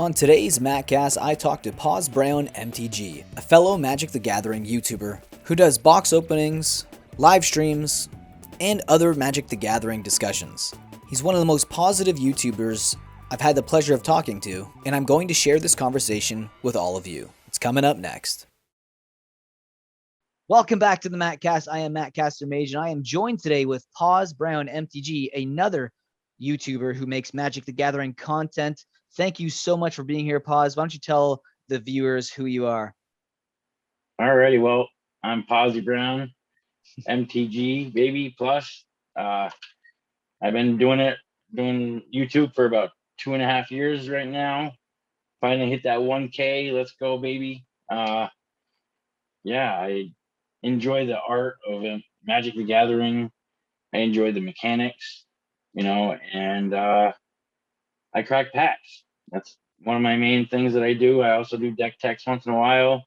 On today's Mattcast, I talked to Pawz Brown MTG, a fellow Magic the Gathering YouTuber who does box openings, live streams, and other Magic the Gathering discussions. He's one of the most positive YouTubers I've had the pleasure of talking to, and I'm going to share this conversation with all of you. It's coming up next. Welcome back to the Mattcast. I am Mattcaster Mage, and I am joined today with Pawz Brown MTG, another YouTuber who makes Magic the Gathering content. Thank you so much for being here, Pawz. Why don't you tell the viewers who you are? Alrighty, well, I'm Pawz Brown, MTG, baby, plus. I've been doing YouTube for about 2.5 years right now. Finally hit that 1K. Let's go, baby. Yeah, I enjoy the art of Magic the Gathering. I enjoy the mechanics, and I crack packs. That's one of my main things that I do. I also do deck techs once in a while.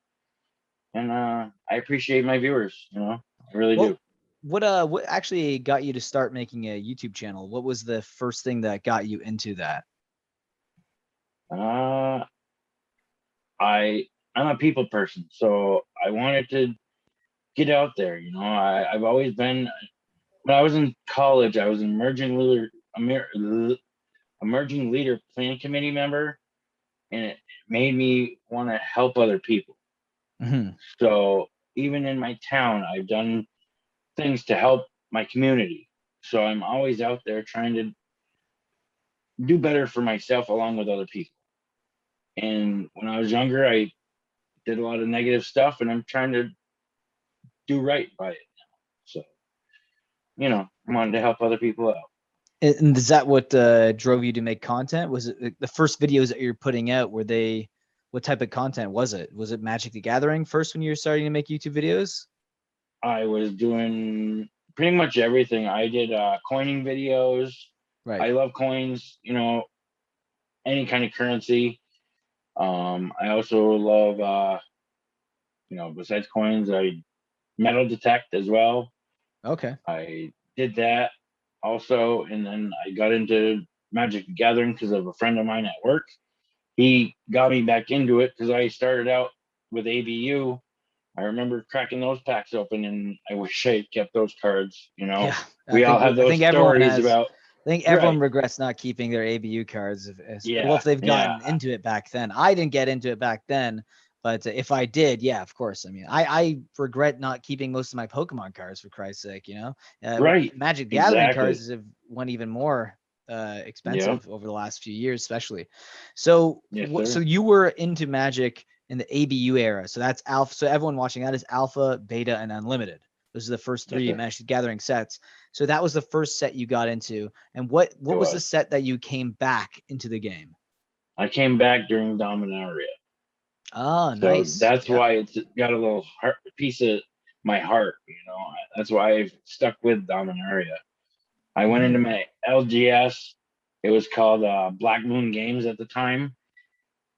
And I appreciate my viewers, I really do. What actually got you to start making a YouTube channel? What was the first thing that got you into that? I'm a people person, so I wanted to get out there. I've always been. When I was in college, I was an emerging leader plan committee member, and it made me want to help other people. Mm-hmm. So even in my town, I've done things to help my community. So I'm always out there trying to do better for myself along with other people. And when I was younger, I did a lot of negative stuff, and I'm trying to do right by it now. So, I wanted to help other people out. And is that what drove you to make content? Was it the first videos that you're putting out? What type of content was it? Was it Magic the Gathering first when you were starting to make YouTube videos? I was doing pretty much everything. I did coining videos. Right. I love coins, any kind of currency. I also love, besides coins, I metal detect as well. Okay. I did that also, and then I got into Magic the Gathering because of a friend of mine at work. He got me back into it because I started out with ABU. I remember cracking those packs open, and I wish I had kept those cards. Yeah, we all have those stories about. I think everyone regrets not keeping their ABU cards. If they've gotten into it back then. I didn't get into it back then, but if I did, yeah, of course. I mean, I regret not keeping most of my Pokemon cards, for Christ's sake. Magic Gathering cards have went even more expensive over the last few years, especially. So, so you were into Magic in the ABU era. So that's alpha. So everyone watching, that is alpha, beta, and unlimited. Those are the first three Magic the Gathering sets. So that was the first set you got into. And what was the set that you came back into the game? I came back during Dominaria. Oh, so nice. That's why it's got a little piece of my heart. That's why I've stuck with Dominaria. I went into my LGS. It was called Black Moon Games at the time.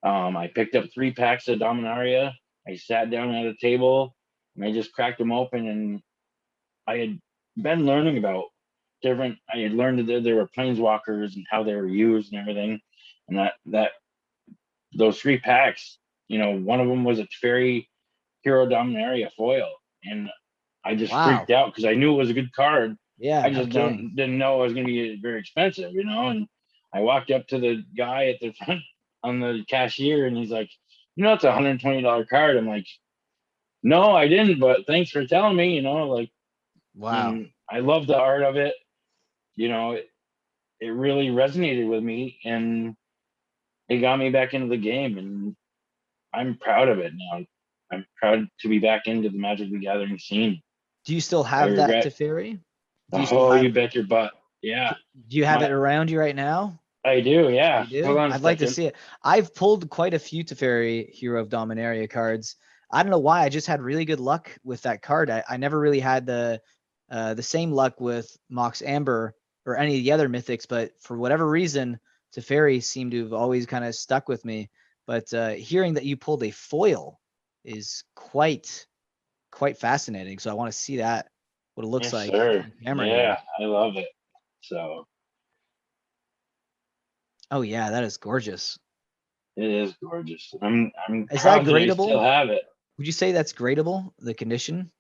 I picked up 3 packs of Dominaria. I sat down at a table and I just cracked them open, and I had been learning about I had learned that there were planeswalkers and how they were used and everything. And that those 3 packs, one of them was a Teferi Hero Dominaria foil. And I just freaked out because I knew it was a good card. Yeah. I just didn't know it was going to be very expensive, And I walked up to the guy at the front on the cashier, and he's like, it's a $120 card. I'm like, no, I didn't, but thanks for telling me, Wow. And I love the art of it. It really resonated with me, and it got me back into the game, and I'm proud of it now. I'm proud to be back into the Magic the Gathering scene. Do you still have that Teferi? You bet your butt. Yeah. Do you have it around you right now? I do, yeah. You do? I'd like to see it. I've pulled quite a few Teferi Hero of Dominaria cards. I don't know why. I just had really good luck with that card. I never really had the same luck with Mox Amber or any of the other mythics, but for whatever reason, Teferi seemed to have always kind of stuck with me. But hearing that you pulled a foil is quite fascinating. So I want to see that, what it looks like. Sir. Yeah, I love it. So. Oh yeah, that is gorgeous. It is gorgeous. I'm Is that proud that I still gradable? have it. Would you say that's gradable, the condition?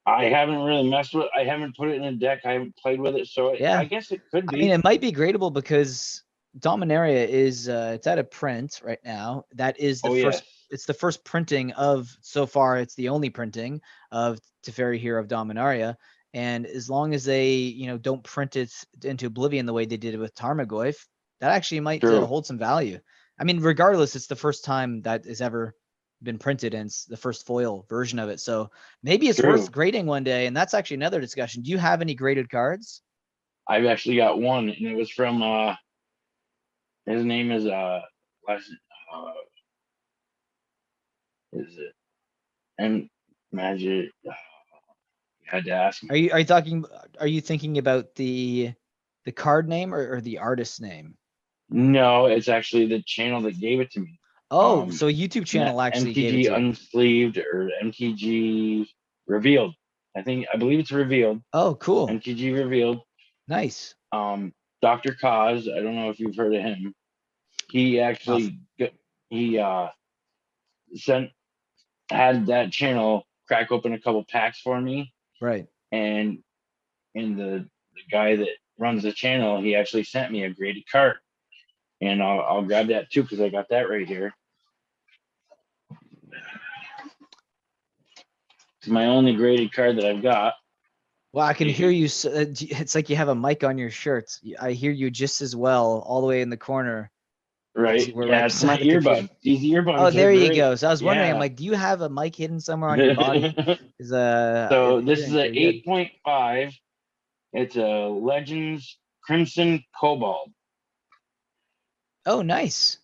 I haven't really messed with. I haven't put it in a deck. I haven't played with it, so Yeah. I guess it could I mean, be. it might be gradable because Dominaria is it's at a print right now. That is the first. Yes. It's the first printing of so far. It's the only printing of Teferi Hero of Dominaria. And as long as they, don't print it into oblivion the way they did it with Tarmogoyf, that actually might hold some value. I mean, regardless, it's the first time that has ever been printed, and it's the first foil version of it. So maybe it's worth grading one day. And that's actually another discussion. Do you have any graded cards? I've actually got one, and it was from his name is is it and Magic? You had to ask me. Are you thinking about the card name or the artist name? No, it's actually the channel that gave it to me. Oh, so a YouTube channel actually gave it to you. Unsleeved or MTG Revealed. I believe it's Revealed. Oh, cool. MTG Revealed. Nice. Dr. Pawz, I don't know if you've heard of him. He actually had that channel crack open a couple packs for me. Right. And the guy that runs the channel, he actually sent me a graded card. And I'll grab that too because I got that right here. It's my only graded card that I've got. Well, I can hear you. It's like you have a mic on your shirt. I hear you just as well, all the way in the corner. Right. Yeah, it's my earbud. These earbuds. Oh, there you go. So I was wondering, I'm like, do you have a mic hidden somewhere on your body? So this is an 8.5. It's a Legends Crimson Cobalt. Oh, nice.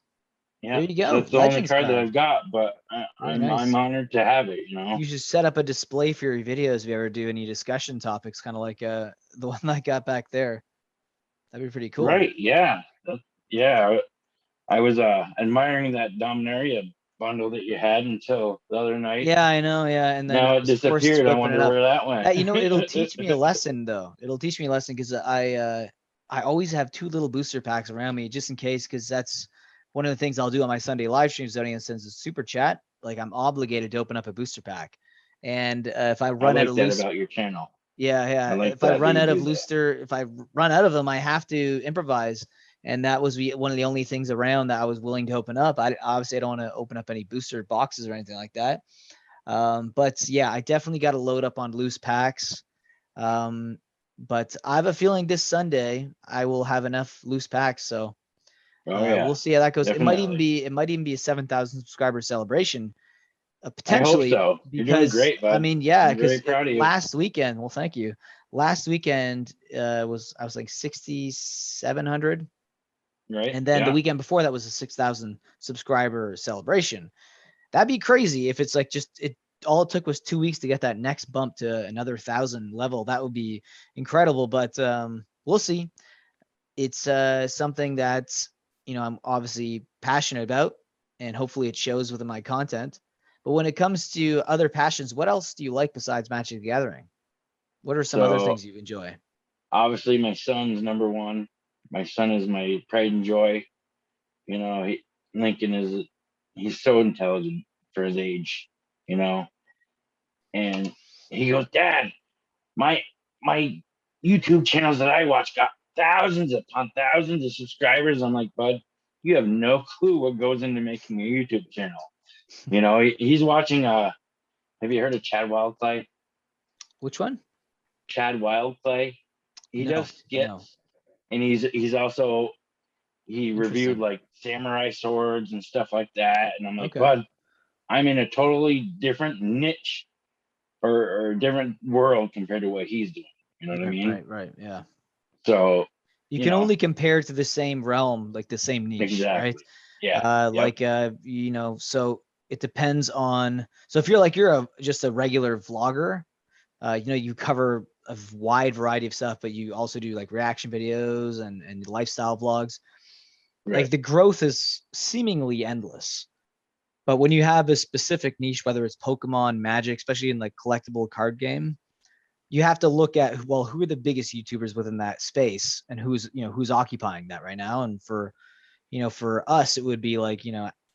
Yeah, there you go. So it's the only card that I've got, but I'm honored to have it. You should set up a display for your videos if you ever do any discussion topics, kind of like the one I got back there. That'd be pretty cool. Right? Yeah. Yeah. I was admiring that Dominaria bundle that you had until the other night. Yeah, I know. Yeah, and then now it disappeared. I wonder where that went. It'll teach me a lesson though. It'll teach me a lesson because I always have 2 little booster packs around me just in case, because that's one of the things I'll do on my Sunday live streams. Audience sends a super chat. Like, I'm obligated to open up a booster pack, and if I run out of loose about your channel. Yeah. If I run out of looster, if I run out of them, I have to improvise. And that was one of the only things around that I was willing to open up. I obviously don't want to open up any booster boxes or anything like that. But yeah, I definitely got to load up on loose packs. But I have a feeling this Sunday I will have enough loose packs. So we'll see how that goes. Definitely. It might even be a 7,000 subscriber celebration. Potentially. I hope so. You're doing great, bud. I mean, yeah, because last weekend, well, thank you. Last weekend I was like 6,700. Right. And then the weekend before that was a 6,000 subscriber celebration. That'd be crazy if it's like all it took was 2 weeks to get that next bump to another 1,000 level. That would be incredible. But we'll see. It's something that, I'm obviously passionate about, and hopefully it shows within my content. But when it comes to other passions, what else do you like besides Magic the Gathering? What are some other things you enjoy? Obviously, my son's number one. My son is my pride and joy. Lincoln he's so intelligent for his age, and he goes, Dad, my YouTube channels that I watch got thousands upon thousands of subscribers. I'm like, bud, you have no clue what goes into making a YouTube channel. He's watching. Have you heard of Chad Wildclay? Which one? Chad Wildclay. He does skits, and he's also reviewed like samurai swords and stuff like that. And I'm like, bud, I'm in a totally different niche or different world compared to what he's doing. You know what I mean? Right. Yeah. So you can only compare to the same realm, like the same niche, right? Yeah. So it depends on. So if you're just a regular vlogger, you cover a wide variety of stuff, but you also do like reaction videos and lifestyle vlogs. Right. Like the growth is seemingly endless. But when you have a specific niche, whether it's Pokemon, Magic, especially in like collectible card game, you have to look at, well, who are the biggest YouTubers within that space and who's occupying that right now. And for us, it would be like,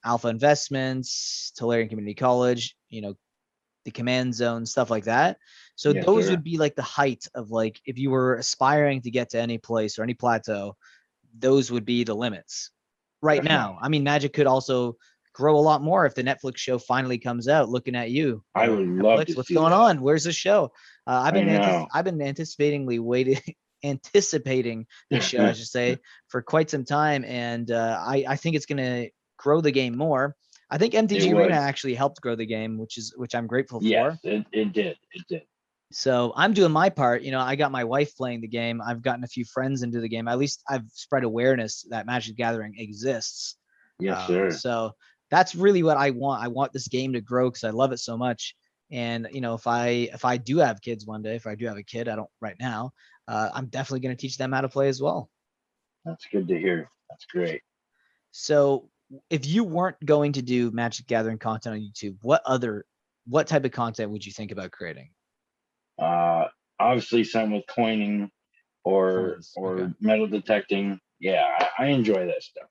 Alpha Investments, Tulare Community College, the Command Zone, stuff like that. So Yes, those sir. would be like the height of, like, if you were aspiring to get to any place or any plateau, those would be the limits right now. I mean, Magic could also grow a lot more if the Netflix show finally comes out. Looking at you, I would Netflix, love to what's see going that. on? Where's the show? I've been anticipating this show, I should say, for quite some time, and I think it's gonna grow the game more. I think MTG Arena actually helped grow the game, which I'm grateful for. Yes, it did. So I'm doing my part. I got my wife playing the game. I've gotten a few friends into the game. At least I've spread awareness that Magic the Gathering exists. Yes, sir. So that's really what I want. I want this game to grow because I love it so much. And if I do have kids one day, if I do have a kid, I don't right now, I'm definitely going to teach them how to play as well. That's good to hear. That's great. So if you weren't going to do Magic the Gathering content on YouTube, what type of content would you think about creating? Obviously some with coining or okay. Metal detecting. Yeah, I enjoy that stuff.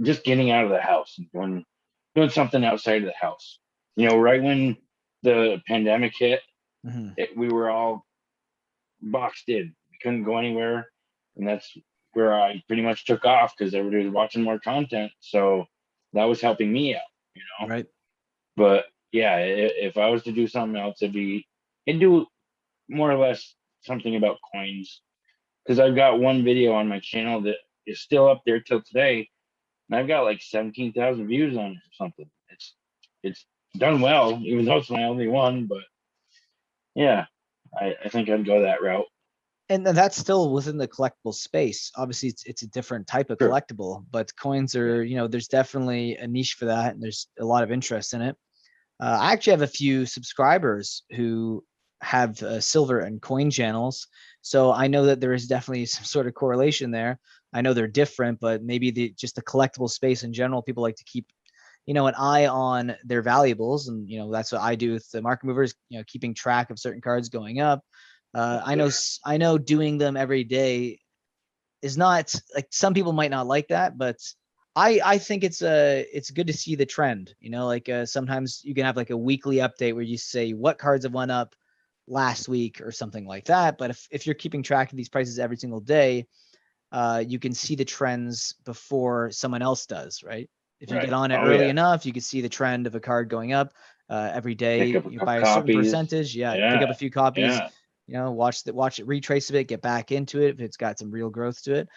Just getting out of the house and doing something outside of the house. Right when the pandemic hit, we were all boxed in. We couldn't go anywhere, and that's where I pretty much took off because everybody was watching more content. So that was helping me out, Right. But yeah, if I was to do something else, it'd do more or less something about coins, because I've got one video on my channel that is still up there till today, and I've got like 17,000 views on it or something. It's done well, even though it's my only one. But yeah, I think I'd go that route. And that's still within the collectible space. Obviously, it's a different type of collectible, but coins are, there's definitely a niche for that, and there's a lot of interest in it. I actually have a few subscribers who have silver and coin channels, so I know that there is definitely some sort of correlation there. I know they're different, but maybe just the collectible space in general, people like to keep, an eye on their valuables, and that's what I do with the market movers. Keeping track of certain cards going up. I know doing them every day is not, like, some people might not like that, but I think it's good to see the trend. Sometimes you can have like a weekly update where you say what cards have went up last week or something like that. But if you're keeping track of these prices every single day, you can see the trends before someone else does, right? If you get on it early enough, you can see the trend of a card going up every day by a certain percentage. Pick up a few copies. Watch it, retrace a bit, get back into it if it's got some real growth to it.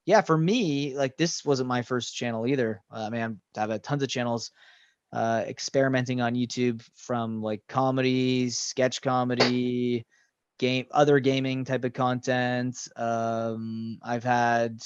Yeah, for me, like, this wasn't my first channel either. I've had tons of channels experimenting on YouTube, from like comedies, sketch comedy, other gaming type of content. I've had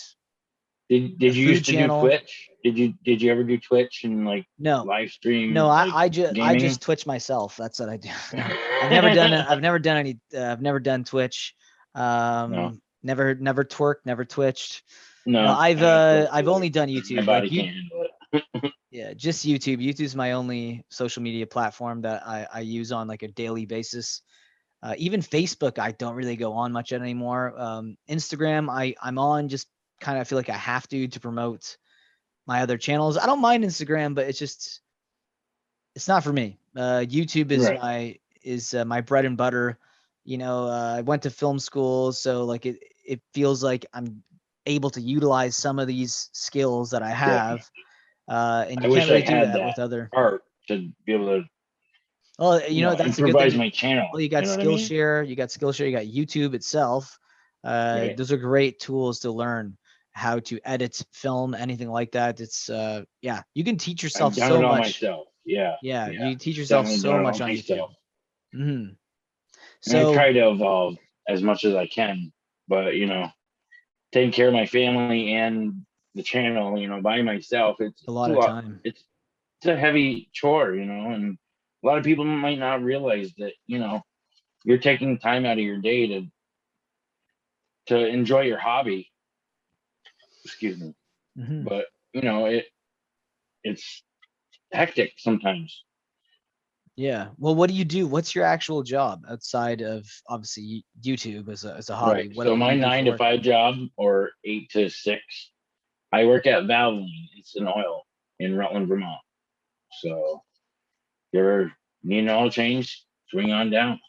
Did you used to do Twitch? Did you ever do Twitch and like live stream? No, I just Twitch myself. That's what I do. No, I've never done it. I've never done any. I've never done Twitch. No. Never twerked, never twitched. No, I've only done YouTube. My body can't handle it. Yeah, just YouTube. YouTube's my only social media platform that I use on like a daily basis. Even Facebook, I don't really go on much anymore. Instagram, I'm on just kind of feel like I have to promote my other channels. I don't mind Instagram, but it's not for me. YouTube is my bread and butter. I went to film school, so like it feels like I'm able to utilize some of these skills that I have. And you can't really do that with other art to be able to. Well, that's a good thing. My channel. Well, you got Skillshare, you got YouTube itself. Those are great tools to learn how to edit, film, anything like that. It's you can teach yourself so much. Myself. Yeah, you teach yourself so much on YouTube. Mm-hmm. So I try to evolve as much as I can, but taking care of my family and the channel, by myself, it's a lot of time. It's a heavy chore, and a lot of people might not realize that, you're taking time out of your day to enjoy your hobby. Excuse me. Mm-hmm. But, it's hectic sometimes. Yeah. Well, what do you do? What's your actual job outside of obviously YouTube as a hobby? Right. What So do my you do for 9 to work? 5 job, or 8 to 6, I work at Valvoline. It's an oil in Rutland, Vermont. So if you ever need an oil change, swing on down.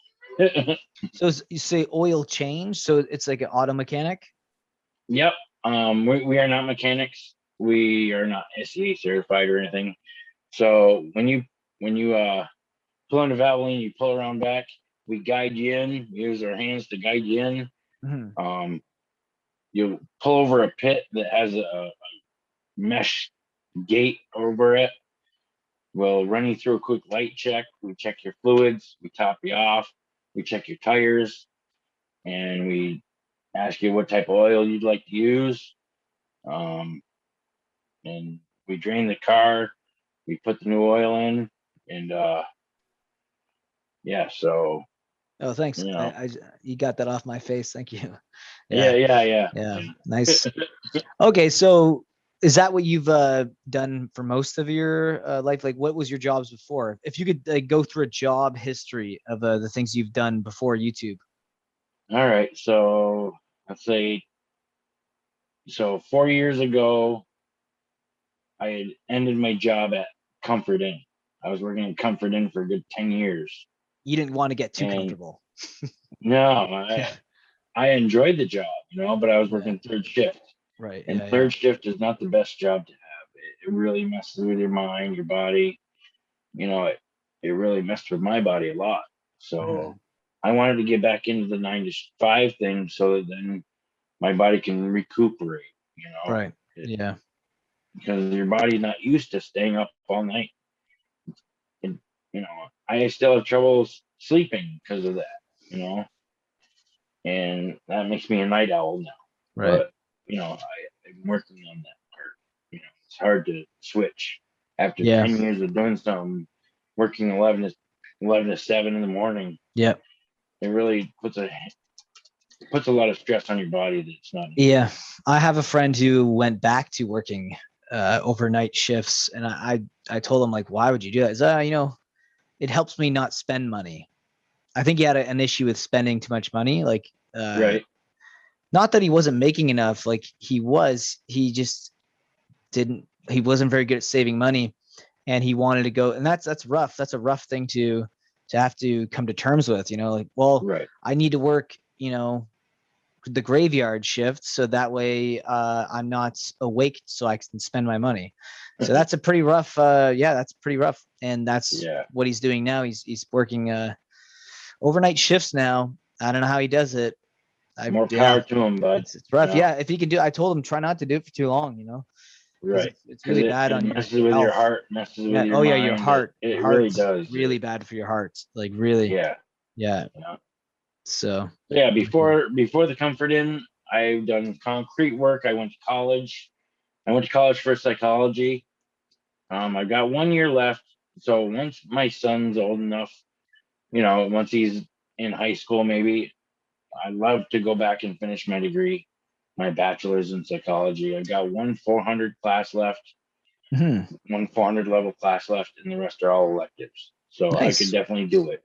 So you say oil change, so it's like an auto mechanic? Yep. We are not mechanics. We are not SCA certified or anything. So when you pull in the Valvoline, you pull around back. We guide you in. We use our hands to guide you in. Mm-hmm. You pull over a pit that has a mesh gate over it. We'll run you through a quick light check. We check your fluids. We top you off. We check your tires, and we ask you what type of oil you'd like to use. And we drain the car. We put the new oil in, and yeah. So Oh, thanks. you know, You got that off my face. Thank you. yeah, Yeah. yeah, yeah, Yeah. yeah. Nice. Okay, so is that what you've done for most of your life? Like, what was your jobs before? If you could like go through a job history of the things you've done before YouTube. All right. So let's say, so 4 years ago, I had ended my job at Comfort Inn. I was working at Comfort Inn for a good 10 years. You didn't want to get too And comfortable. no, Yeah. I enjoyed the job, but I was Yeah. working third shift. Right. And Yeah. Yeah. third shift is not the best job to have. It really messes with your mind, your body. It really messed with my body a lot. Mhm. So I wanted to get back into the 9 to 5 thing so that then my body can recuperate, Right. Yeah. because your body's not used to staying up all night. And, I still have trouble sleeping because of that. And that makes me a night owl now. Right. But, I'm working on that part. It's hard to switch after Yeah. 10 years of doing something, working 11 to 7 in the morning. Yep. It really puts a lot of stress on your body that it's not. Yeah. I have a friend who went back to working overnight shifts, and I told him, like, why would you do that? He's, it helps me not spend money. I think he had an issue with spending too much money. Like, Right. not that he wasn't making enough. Like he just he wasn't very good at saving money, and he wanted to go. And that's rough. That's a rough thing to have to come to terms with, like, well, Right. I need to work, the graveyard shift, so that way I'm not awake so I can spend my money. So that's a pretty rough that's pretty rough. And that's what he's doing now. He's working overnight shifts now. I don't know how he does it. More power to him, but it's rough. Yeah, if he can do, I told him try not to do it for too long, right, it's really bad on it your messes with health. your heart, messes with your Oh yeah, mind. your heart. It Heart's really does. really bad for your heart. Like really. Yeah. Yeah. So yeah, before the Comfort Inn, I've done concrete work. I went to college. For psychology. I got 1 year left. So once my son's old enough, once he's in high school, maybe I'd love to go back and finish my degree, my bachelor's in psychology. I've got one 400 class left, one 400 level class left, and the rest are all electives. So nice. I could definitely do it,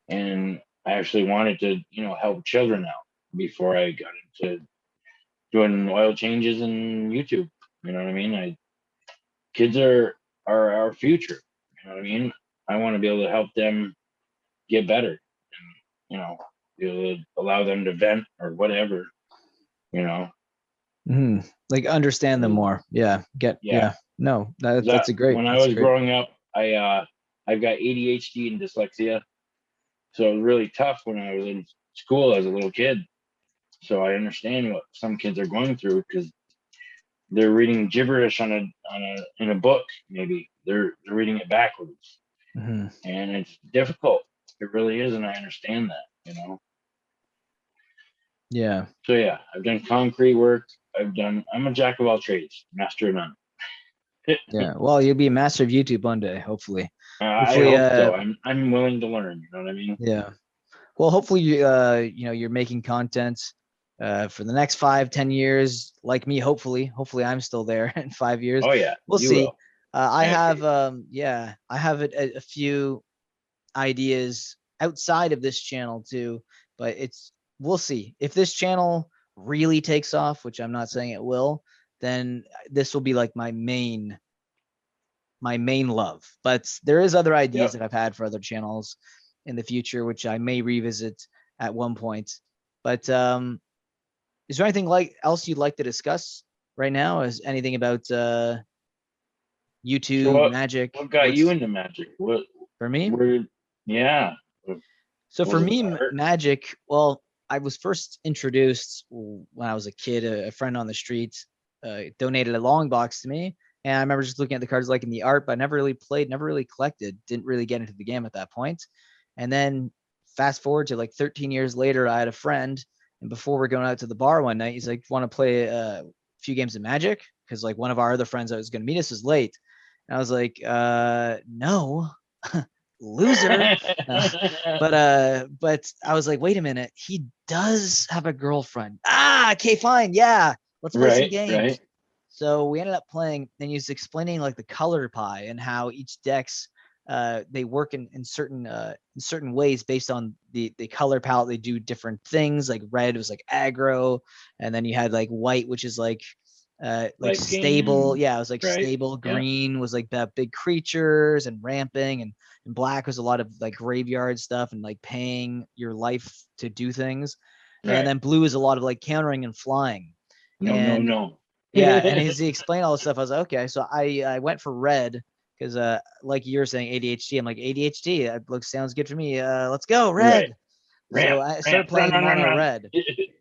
And I actually wanted to, help children out before I got into doing oil changes in YouTube. You know what I mean? Kids are our future. You know what I mean? I want to be able to help them get better, and be able to allow them to vent or whatever. Like understand them more. Yeah. No, that's a great. When I was growing up, I've got ADHD and dyslexia, so it was really tough when I was in school as a little kid. So I understand what some kids are going through because they're reading gibberish in a book. Maybe they're reading it backwards, and it's difficult. It really is, and I understand that. Yeah. So yeah, I've done concrete work. I'm a jack of all trades, master of none. Yeah. Well, you'll be a master of YouTube one day, hopefully. I hope so. I'm willing to learn. You know what I mean? Yeah. Well, hopefully you're making content for the next 5-10 years, like me. Hopefully I'm still there in 5 years. Oh yeah, we'll see. I have I have a few ideas outside of this channel too, but we'll see. If this channel really takes off, which I'm not saying it will, then this will be like my main love. But there is other ideas that I've had for other channels in the future, which I may revisit at one point. But is there anything else you'd like to discuss right now? Is anything about YouTube, So Magic? What got you into Magic? What for me? Yeah. So for me, Magic, well, I was first introduced when I was a kid. A friend on the street donated a long box to me. And I remember just looking at the cards, liking the art, but I never really played, never really collected, didn't really get into the game at that point. And then fast forward to like 13 years later, I had a friend, and before we're going out to the bar one night, he's like, want to play a few games of Magic? Because like one of our other friends that was going to meet us was late. And I was like, no, loser. But I was like, wait a minute, he does have a girlfriend. Okay, fine. Yeah, let's play some games. Right. So we ended up playing, and he was explaining like the color pie and how each decks they work in certain ways based on the color palette. They do different things. Like red was like aggro, and then you had like white, which is like stable. Yeah, it was like stable. Green was like that big creatures and ramping, and black was a lot of like graveyard stuff and like paying your life to do things. Right. And then blue is a lot of like countering and flying. No. Yeah, and as he explained all this stuff, I was like, okay. So I went for red because like you're saying ADHD, I'm like ADHD. That sounds good for me. Let's go red. Right. So I started playing mono red.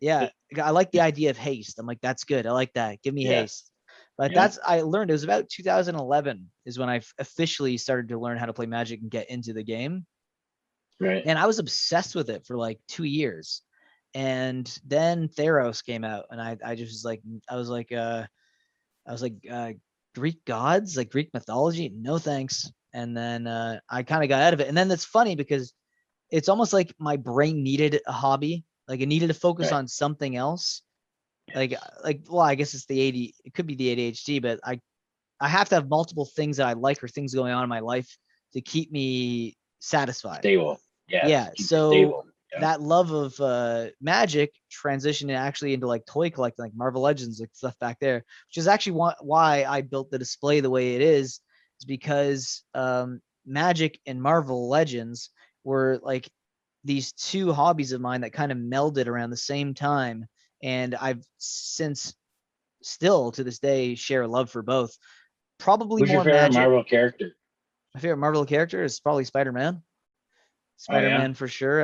Yeah, I like the idea of haste. I'm like, that's good. I like that. Give me haste. But I learned it was about 2011 is when I officially started to learn how to play Magic and get into the game. Right. And I was obsessed with it for like 2 years. And then Theros came out, and I just was like, I was like Greek gods, like Greek mythology, no thanks. And then I kind of got out of it. And then it's funny because it's almost like my brain needed a hobby, like it needed to focus on something else. Like well, I guess it's it could be the ADHD, but I have to have multiple things that I like or things going on in my life to keep me satisfied. Stable. Yeah. So stable. That love of Magic transitioned actually into like toy collecting, like Marvel Legends, like stuff back there, which is actually why I built the display the way it is because Magic and Marvel Legends were like these two hobbies of mine that kind of melded around the same time. And I've since still to this day share a love for both. Probably Who's more your favorite Magic. Marvel character? My favorite Marvel character is probably Spider-Man. Spider-Man for sure.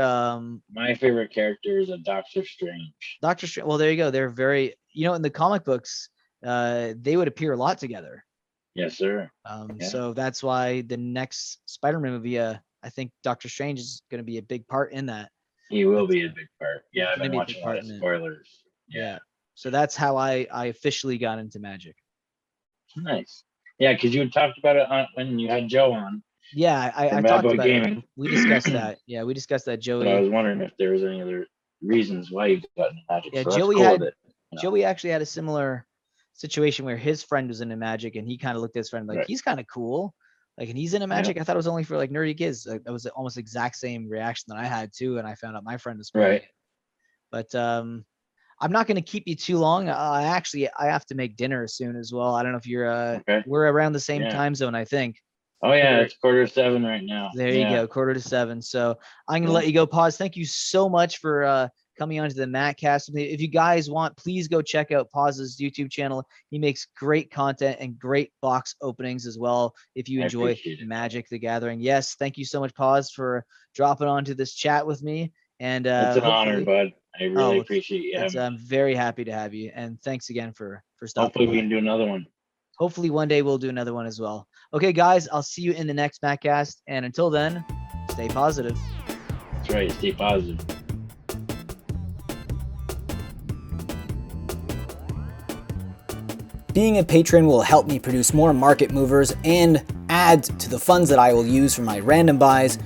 My favorite character is a Doctor Strange. Doctor Strange. Well, there you go. They're very, in the comic books, they would appear a lot together. Yes, sir. So that's why the next Spider-Man movie, I think Doctor Strange is going to be a big part in that. He will be a big part. Yeah, I've been watching a lot of spoilers. Yeah. So that's how I officially got into Magic. Nice. Yeah, because you had talked about it when you had Joe on. Yeah, I talked about gaming. We discussed that. Yeah, we discussed that, Joey. But I was wondering if there was any other reasons why you got into Magic. Yeah, so Joey actually had a similar situation where his friend was into Magic, and he kind of looked at his friend like, he's kind of cool. Like, and he's into Magic. I thought it was only for like nerdy kids. Like, that was almost the exact same reaction that I had too, and I found out my friend was playing it. But I'm not going to keep you too long. I have to make dinner soon as well. I don't know if you're we're around the same time zone, I think. Oh yeah, it's 6:45 right now. There you go, 6:45. So I'm gonna let you go. Pawz. Thank you so much for coming onto the Mattcast. If you guys want, please go check out Pawz's YouTube channel. He makes great content and great box openings as well. If you enjoy Magic the Gathering, yes, thank you so much, Pawz, for dropping onto this chat with me. And it's an honor, bud. I really appreciate you. I'm very happy to have you, and thanks again for stopping. Hopefully, we can do another one. Hopefully one day we'll do another one as well. Okay, guys, I'll see you in the next Mattcast. And until then, stay positive. That's right. Stay positive. Being a patron will help me produce more market movers and add to the funds that I will use for my random buys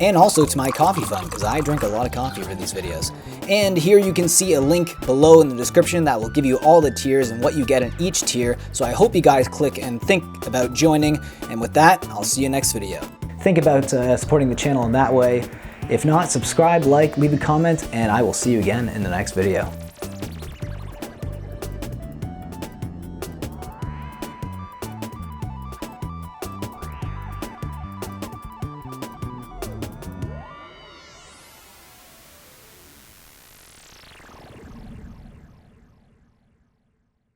and also to my coffee fund, because I drink a lot of coffee for these videos. And here you can see a link below in the description that will give you all the tiers and what you get in each tier. So I hope you guys click and think about joining. And with that, I'll see you next video. Think about supporting the channel in that way. If not, subscribe, like, leave a comment, and I will see you again in the next video.